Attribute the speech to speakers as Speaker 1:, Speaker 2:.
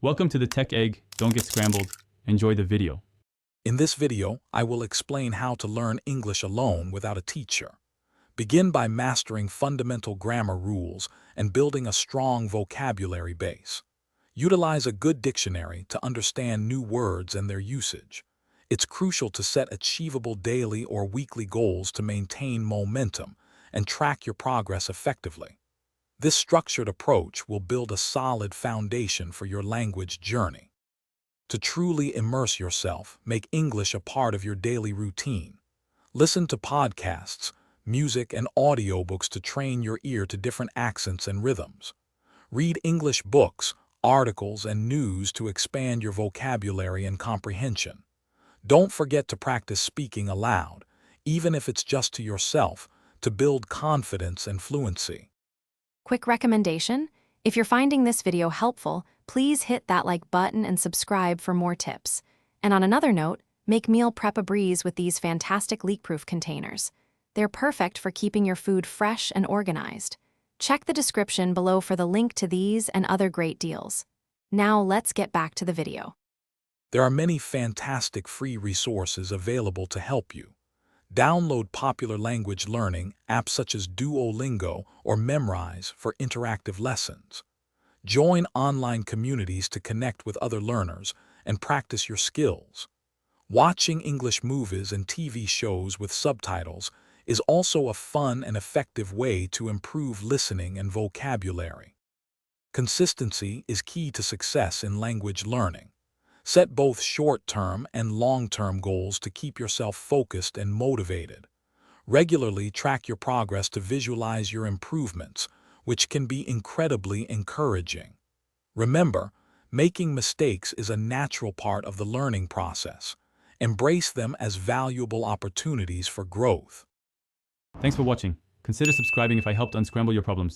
Speaker 1: Welcome to the Tech Egg. Don't get scrambled. Enjoy the video.
Speaker 2: In this video, I will explain how to learn English alone without a teacher. Begin by mastering fundamental grammar rules and building a strong vocabulary base. Utilize a good dictionary to understand new words and their usage. It's crucial to set achievable daily or weekly goals to maintain momentum and track your progress effectively. This structured approach will build a solid foundation for your language journey. To truly immerse yourself, make English a part of your daily routine. Listen to podcasts, music, and audiobooks to train your ear to different accents and rhythms. Read English books, articles, and news to expand your vocabulary and comprehension. Don't forget to practice speaking aloud, even if it's just to yourself, to build confidence and fluency.
Speaker 3: Quick recommendation: if you're finding this video helpful, please hit that like button and subscribe for more tips. And on another note, make meal prep a breeze with these fantastic leak-proof containers. They're perfect for keeping your food fresh and organized. Check the description below for the link to these and other great deals. Now let's get back to the video.
Speaker 2: There are many fantastic free resources available to help you. Download popular language learning apps such as Duolingo or Memrise for interactive lessons. Join online communities to connect with other learners and practice your skills. Watching English movies and TV shows with subtitles is also a fun and effective way to improve listening and vocabulary. Consistency is key to success in language learning. Set both short-term and long-term goals to keep yourself focused and motivated. Regularly track your progress to visualize your improvements, which can be incredibly encouraging. Remember, making mistakes is a natural part of the learning process. Embrace them as valuable opportunities for growth.
Speaker 1: Thanks for watching. Consider subscribing if I helped unscramble your problems.